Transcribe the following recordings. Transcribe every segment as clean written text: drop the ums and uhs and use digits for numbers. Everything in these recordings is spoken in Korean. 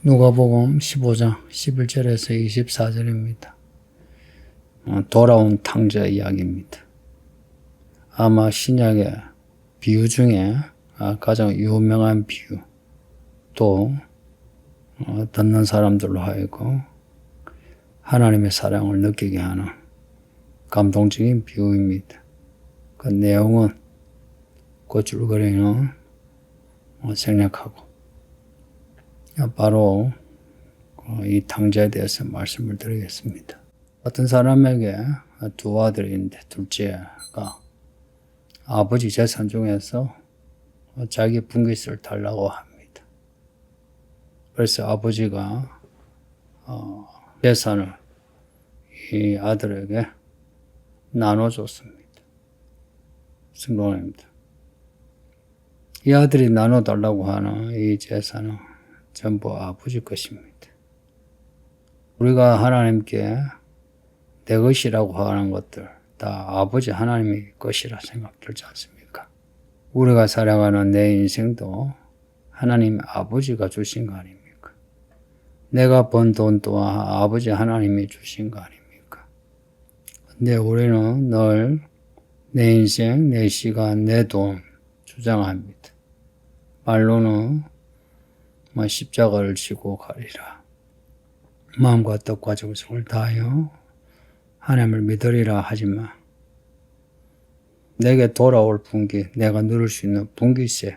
누가복음 15장 11절에서 24절입니다. 돌아온 탕자 이야기입니다. 아마 신약의 비유 중에 가장 유명한 비유, 또 듣는 사람들로 하여금 하나님의 사랑을 느끼게 하는 감동적인 비유입니다. 그 내용은 꼬줄거리는 생략하고 바로 이 탕자에 대해서 말씀을 드리겠습니다. 어떤 사람에게 두 아들이 있는데 둘째가 아버지 재산 중에서 자기 분깃을 달라고 합니다. 그래서 아버지가 재산을 이 아들에게 나눠줬습니다. 성공입니다. 이 아들이 나눠달라고 하는 이 재산은 전부 아버지 것입니다. 우리가 하나님께 내 것이라고 하는 것들 다 아버지 하나님의 것이라 생각들지 않습니까? 우리가 살아가는 내 인생도 하나님 아버지가 주신 거 아닙니까? 내가 번 돈 또한 아버지 하나님이 주신 거 아닙니까? 근데 우리는 늘 내 인생, 내 시간, 내 돈 주장합니다. 말로는 십자가를 지고 가리라. 마음과 뜻과 정성을 다하여 하나님을 믿으리라 하지만 내게 돌아올 분깃, 내가 누릴 수 있는 분깃에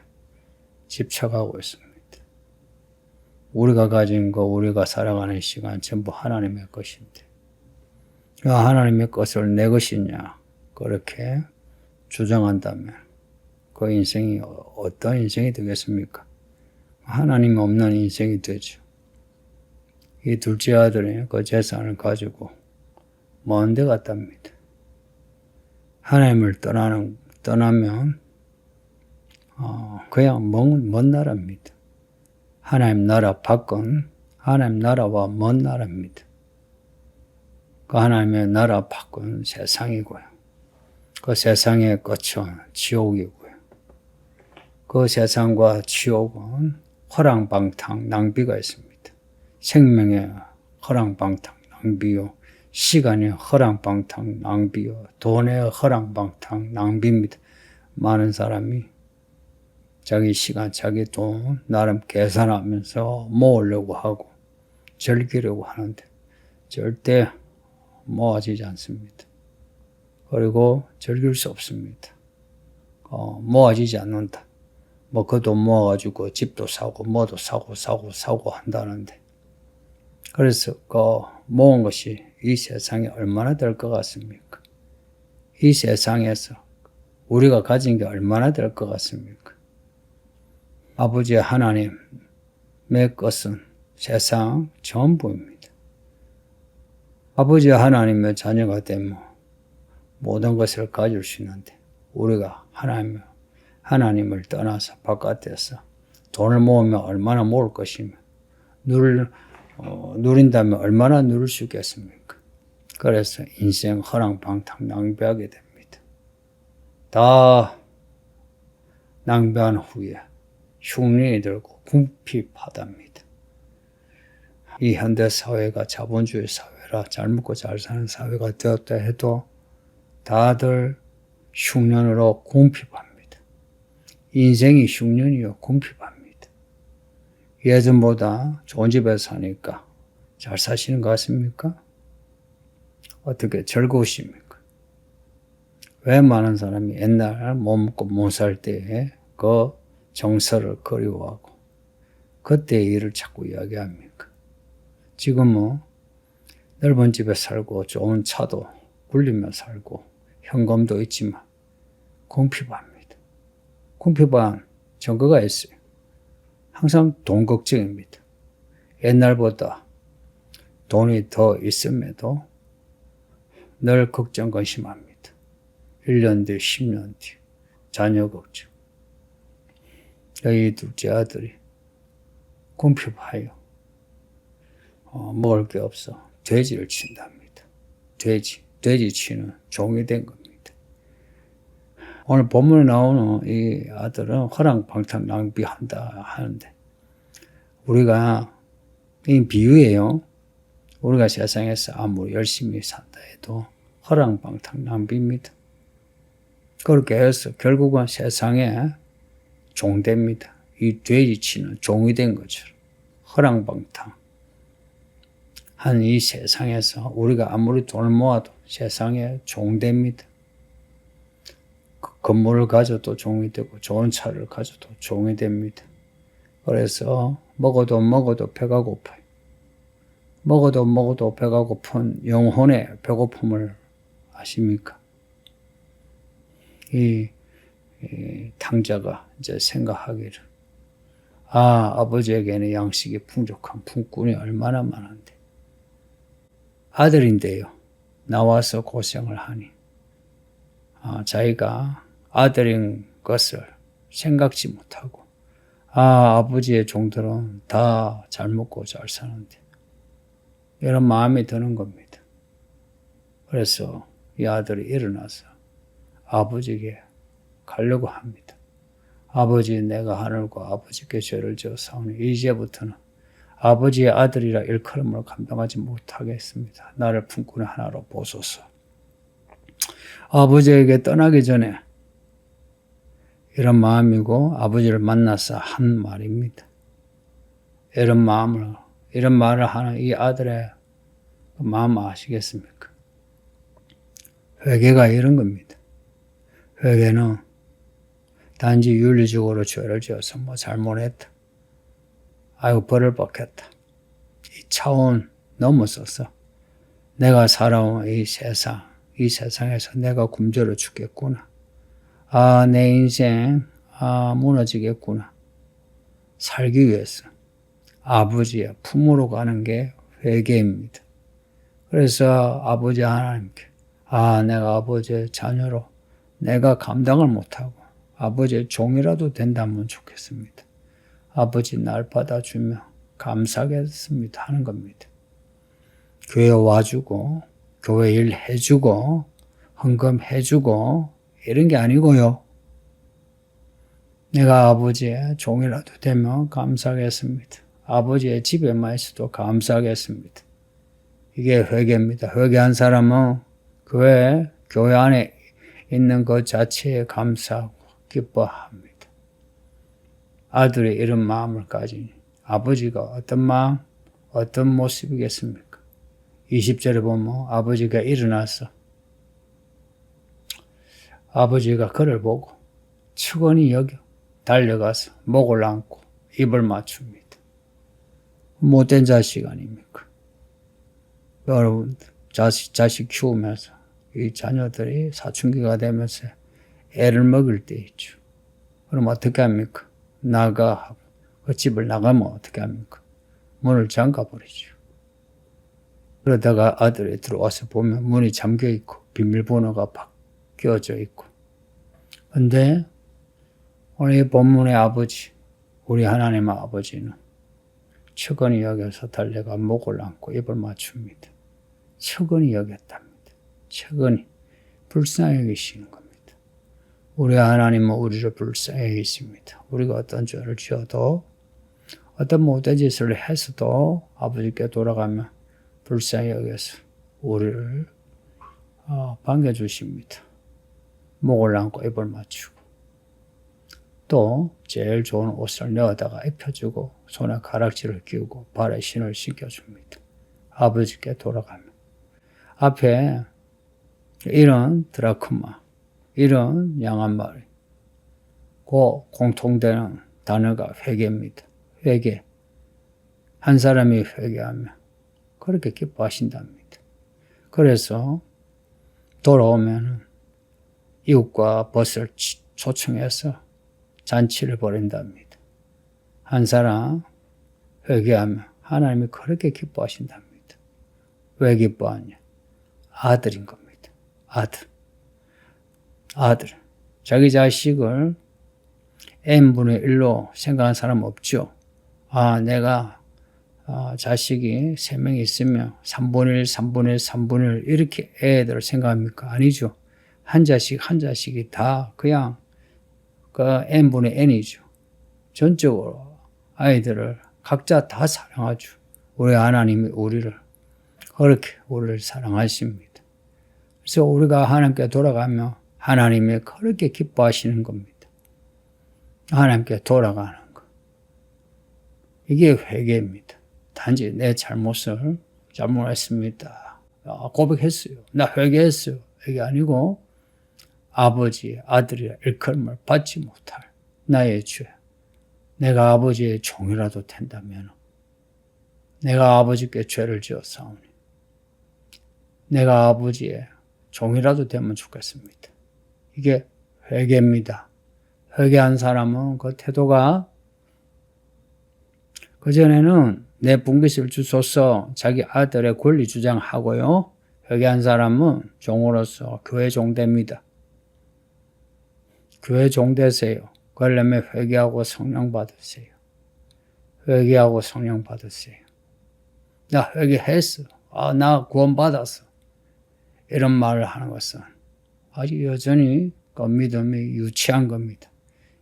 집착하고 있습니다. 우리가 가진 거, 우리가 살아가는 시간 전부 하나님의 것인데 하나님의 것을 내 것이냐 그렇게 주장한다면 그 인생이 어떤 인생이 되겠습니까? 하나님 없는 인생이 되죠. 이 둘째 아들이 그 재산을 가지고 먼 데 갔답니다. 하나님을 떠나면 그냥 먼 나라입니다. 하나님 나라 밖은 하나님 나라와 먼 나라입니다. 그 하나님의 나라 밖은 세상이고요. 그 세상의 끝은 지옥이고요. 그 세상과 지옥은 허랑방탕 낭비가 있습니다. 생명의 허랑방탕 낭비요, 시간의 허랑방탕 낭비요, 돈의 허랑방탕 낭비입니다. 많은 사람이 자기 시간, 자기 돈 나름 계산하면서 모으려고 하고 즐기려고 하는데 절대 모아지지 않습니다. 그리고 즐길 수 없습니다. 모아지지 않는다. 그 돈 모아가지고 집도 사고 뭐도 사고 한다는데 그래서 모은 것이 이 세상에 얼마나 될 것 같습니까? 이 세상에서 우리가 가진 게 얼마나 될 것 같습니까? 아버지 하나님의 것은 세상 전부입니다. 아버지 하나님의 자녀가 되면 모든 것을 가질 수 있는데 우리가 하나님을 떠나서 바깥에서 돈을 모으면 얼마나 모을 것이며 누린다면 얼마나 누릴 수 있겠습니까? 그래서 인생 허랑방탕 낭비하게 됩니다. 다 낭비한 후에 흉년이 들고 궁핍하답니다. 이 현대사회가 자본주의 사회라 잘 먹고 잘 사는 사회가 되었다 해도 다들 흉년으로 궁핍합니다. 인생이 흉년이요 궁핍합니다. 예전보다 좋은 집에 사니까 잘 사시는 것 같습니까? 어떻게 즐거우십니까? 왜 많은 사람이 옛날 못 먹고 못 살 때에 그 정서를 그리워하고 그때의 일을 자꾸 이야기합니까? 지금은 넓은 집에 살고 좋은 차도 굴리며 살고 현금도 있지만 궁핍합니다. 궁핍한 증거가 있어요. 항상 돈 걱정입니다. 옛날보다 돈이 더 있음에도 늘 걱정 근심합니다. 1년 뒤, 10년 뒤 자녀 걱정. 이 둘째 아들이 궁핍하여 먹을 게 없어 돼지를 친답니다. 돼지 치는 종이 된 겁니다. 오늘 본문에 나오는 이 아들은 허랑방탕 낭비한다 하는데 우리가 이 비유예요. 우리가 세상에서 아무리 열심히 산다 해도 허랑방탕 낭비입니다. 그렇게 해서 결국은 세상에 종됩니다. 이 돼지치는 종이 된 것처럼 허랑방탕 한 이 세상에서 우리가 아무리 돈을 모아도 세상에 종됩니다. 건물을 가져도 종이 되고 좋은 차를 가져도 종이 됩니다. 그래서 먹어도 배가 고파요. 먹어도 배가 고픈 영혼의 배고픔을 아십니까? 이 탕자가 이제 생각하기를 아버지에게는 양식이 풍족한 품꾼이 얼마나 많은데 아들인데요. 나와서 고생을 하니 자기가 아들인 것을 생각지 못하고 아버지의 종들은 다 잘 먹고 잘 사는데 이런 마음이 드는 겁니다. 그래서 이 아들이 일어나서 아버지에게 가려고 합니다. 아버지, 내가 하늘과 아버지께 죄를 지었사오니 이제부터는 아버지의 아들이라 일컬음을 감당하지 못하겠습니다. 나를 품꾼의 하나로 보소서. 아버지에게 떠나기 전에 이런 마음이고 아버지를 만나서 한 말입니다. 이런 말을 하는 이 아들의 마음 아시겠습니까? 회개가 이런 겁니다. 회개는 단지 윤리적으로 죄를 지어서 잘못했다. 아이고 벌을 받겠다. 이 차원 넘어서서 내가 살아온 이 세상에서 내가 굶주려 죽겠구나. 내 인생 무너지겠구나. 살기 위해서 아버지의 품으로 가는 게 회개입니다. 그래서 아버지 하나님께 내가 아버지의 자녀로 내가 감당을 못하고 아버지의 종이라도 된다면 좋겠습니다. 아버지 날 받아주며 감사하겠습니다 하는 겁니다. 교회 와주고 교회 일 해주고 헌금 해주고 이런 게 아니고요. 내가 아버지의 종이라도 되면 감사하겠습니다. 아버지의 집에만 있어도 감사하겠습니다. 이게 회개입니다. 회개한 사람은 교회 안에 있는 것 자체에 감사하고 기뻐합니다. 아들이 이런 마음을 가지니 아버지가 어떤 마음, 어떤 모습이겠습니까? 20절에 보면 아버지가 일어나서 아버지가 그를 보고 측은히 여겨 달려가서 목을 안고 입을 맞춥니다. 못된 자식 아닙니까? 여러분 자식 키우면서 이 자녀들이 사춘기가 되면서 애를 먹을 때 있죠. 그럼 어떻게 합니까? 나가 하고 그 집을 나가면 어떻게 합니까? 문을 잠가 버리죠. 그러다가 아들이 들어와서 보면 문이 잠겨 있고 비밀번호가 바뀌어져 있고. 근데 오늘 본문의 아버지, 우리 하나님의 아버지는 측은히 여겨서 달려가 목을 안고 입을 맞춥니다. 측은히 여겼답니다. 측은히 불쌍히 여기시는 겁니다. 우리 하나님은 우리를 불쌍히 여기십니다. 우리가 어떤 죄를 지어도 어떤 못된 짓을 해서도 아버지께 돌아가면 불쌍히 여겨서 우리를 반겨주십니다. 목을 안고 입을 맞추고 또 제일 좋은 옷을 내어다가 입혀주고 손에 가락지를 끼우고 발에 신을 신겨줍니다. 아버지께 돌아가면 앞에 이런 드라크마, 이런 양한 마리, 그 공통되는 단어가 회개입니다. 회개. 한 사람이 회개하면 그렇게 기뻐하신답니다. 그래서 돌아오면 이웃과 벗을 초청해서 잔치를 벌인답니다. 한 사람 회개하면 하나님이 그렇게 기뻐하신답니다. 왜 기뻐하냐? 아들인 겁니다. 아들. 자기 자식을 n분의 1로 생각하는 사람 없죠? 내가 자식이 3명이 있으면 3분의 1, 3분의 1, 3분의 1 이렇게 애들을 생각합니까? 아니죠. 한 자식이 다 그냥 n분의 n이죠. 전적으로 아이들을 각자 다 사랑하죠. 우리 하나님이 우리를 그렇게 우리를 사랑하십니다. 그래서 우리가 하나님께 돌아가면 하나님이 그렇게 기뻐하시는 겁니다. 하나님께 돌아가는 것. 이게 회개입니다. 단지 내 잘못했습니다. 고백했어요. 나 회개했어요. 이게 아니고 아버지, 아들의 일컬음을 받지 못할 나의 죄. 내가 아버지의 종이라도 된다면 내가 아버지께 죄를 지었사오니 내가 아버지의 종이라도 되면 좋겠습니다. 이게 회개입니다. 회개한 사람은 그 태도가 그전에는 내 분깃을 주소서 자기 아들의 권리 주장하고요. 회개한 사람은 종으로서 교회 종됩니다. 교회 종되세요. 그러려면 회개하고 성령 받으세요. 회개하고 성령 받으세요. 나 회개했어. 나 구원받았어. 이런 말을 하는 것은 아직 여전히 그 믿음이 유치한 겁니다.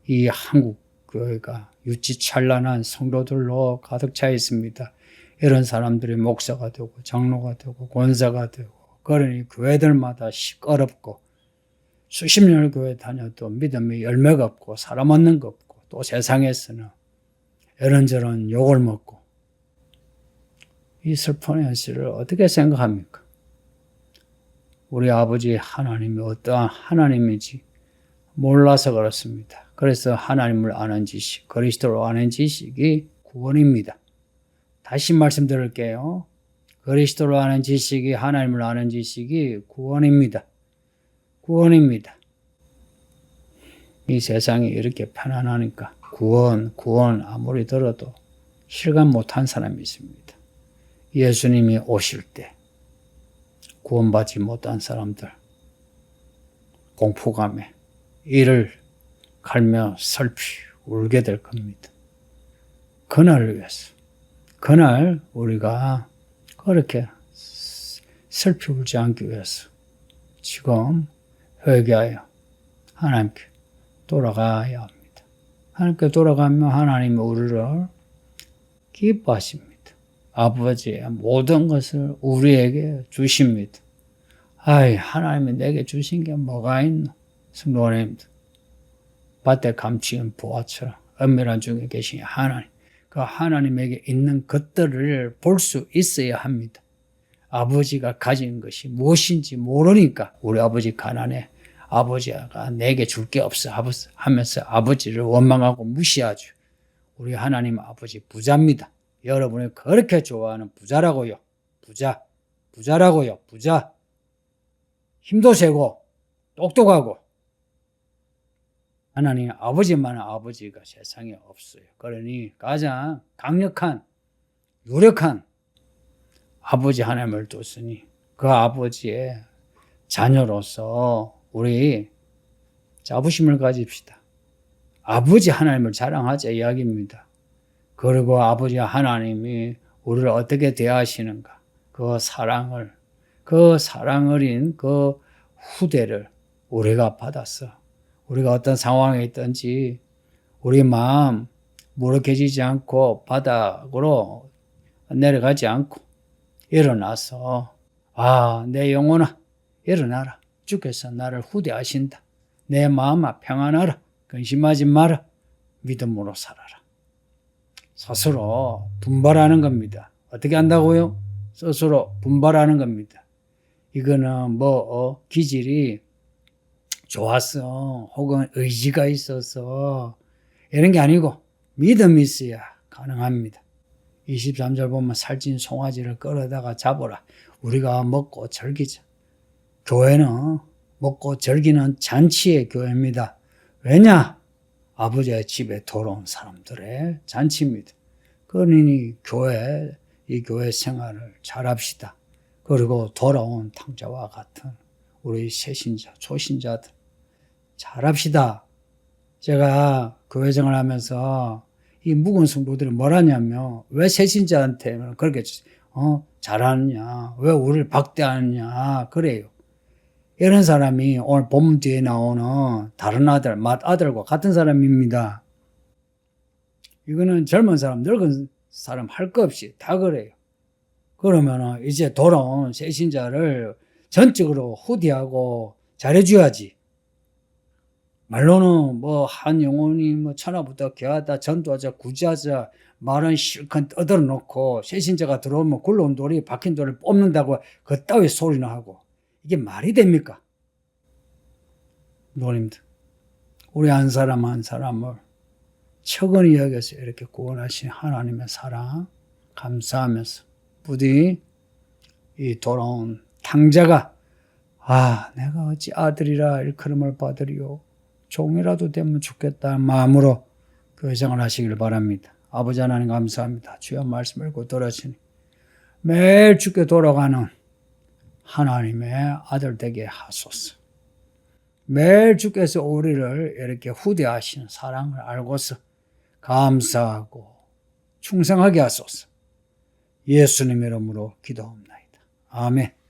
이 한국 교회가 유치찬란한 성도들로 가득 차 있습니다. 이런 사람들이 목사가 되고 장로가 되고 권사가 되고 그러니 교회들마다 시끄럽고 수십 년을 교회 다녀도 믿음이 열매가 없고 사람 얻는 거 없고 또 세상에서는 이런저런 욕을 먹고 이 슬픈 현실을 어떻게 생각합니까? 우리 아버지 하나님이 어떠한 하나님인지 몰라서 그렇습니다. 그래서 하나님을 아는 지식, 그리스도를 아는 지식이 구원입니다. 다시 말씀드릴게요. 그리스도를 아는 지식이 하나님을 아는 지식이 구원입니다. 구원입니다. 이 세상이 이렇게 편안하니까 구원 아무리 들어도 실감 못한 사람이 있습니다. 예수님이 오실 때 구원받지 못한 사람들 공포감에 이를 갈며 슬피 울게 될 겁니다. 그날을 위해서 그날 우리가 그렇게 슬피 울지 않기 위해서 지금 회개하여 하나님께 돌아가야 합니다. 하나님께 돌아가면 하나님이 우리를 기뻐하십니다. 아버지의 모든 것을 우리에게 주십니다. 하나님이 내게 주신 게 뭐가 있노? 성도님들, 밭에 감추인 보화처럼 은밀한 중에 계신 하나님, 그 하나님에게 있는 것들을 볼 수 있어야 합니다. 아버지가 가진 것이 무엇인지 모르니까 우리 아버지 가난해. 아버지가 내게 줄 게 없어 하면서 아버지를 원망하고 무시하죠. 우리 하나님 아버지 부자입니다. 여러분이 그렇게 좋아하는 부자라고요. 부자라고요. 부자. 힘도 세고 똑똑하고 하나님 아버지만한 아버지가 세상에 없어요. 그러니 가장 강력한 유력한 아버지 하나님을 뒀으니 그 아버지의 자녀로서 우리 자부심을 가집시다. 아버지 하나님을 자랑하자 이야기입니다. 그리고 아버지 하나님이 우리를 어떻게 대하시는가 그 사랑 어린 그 후대를 우리가 받았어. 우리가 어떤 상황에 있든지 우리 마음 무력해지지 않고 바닥으로 내려가지 않고 일어나서 내 영혼아 일어나라. 주께서 나를 후대하신다. 내 마음아 평안하라. 근심하지 마라. 믿음으로 살아라. 스스로 분발하는 겁니다. 어떻게 한다고요? 스스로 분발하는 겁니다. 이거는 기질이 좋았어. 혹은 의지가 있어서 이런 게 아니고 믿음이 있어야 가능합니다. 23절 보면 살찐 송아지를 끌어다가 잡으라. 우리가 먹고 즐기자. 교회는 먹고 즐기는 잔치의 교회입니다. 왜냐? 아버지의 집에 돌아온 사람들의 잔치입니다. 그러니 이 교회 생활을 잘합시다. 그리고 돌아온 탕자와 같은 우리 새신자, 초신자들 잘합시다. 제가 교회 생활하면서 이 묵은 성도들이 뭐라냐면 왜 새신자한테는 그렇게 잘하느냐, 왜 우리를 박대하느냐 그래요. 이런 사람이 오늘 본문 뒤에 나오는 다른 아들, 맏아들과 같은 사람입니다. 이거는 젊은 사람, 늙은 사람 할 거 없이 다 그래요. 그러면 이제 돌아온 새 신자를 전적으로 후대하고 잘해줘야지. 말로는 뭐 한 영혼이 뭐 천하부터 개하다 전도하자 구제하자 말은 실컷 떠들어 놓고 새 신자가 들어오면 굴러온 돌이 박힌 돌을 뽑는다고 그따위 소리나 하고 이게 말이 됩니까? 노님들, 우리 한 사람 한 사람을 처근히 여겨서 이렇게 구원하신 하나님의 사랑 감사하면서 부디 이 돌아온 탕자가 내가 어찌 아들이라 일컬음을 받으리요 종이라도 되면 좋겠다는 마음으로 교회생활 하시길 바랍니다. 아버지 하나님 감사합니다. 주여 말씀 읽고 돌아시니 매일 주께 돌아가는 하나님의 아들 되게 하소서. 매일 주께서 우리를 이렇게 후대하시는 사랑을 알고서 감사하고 충성하게 하소서. 예수님 이름으로 기도합니다. 아멘.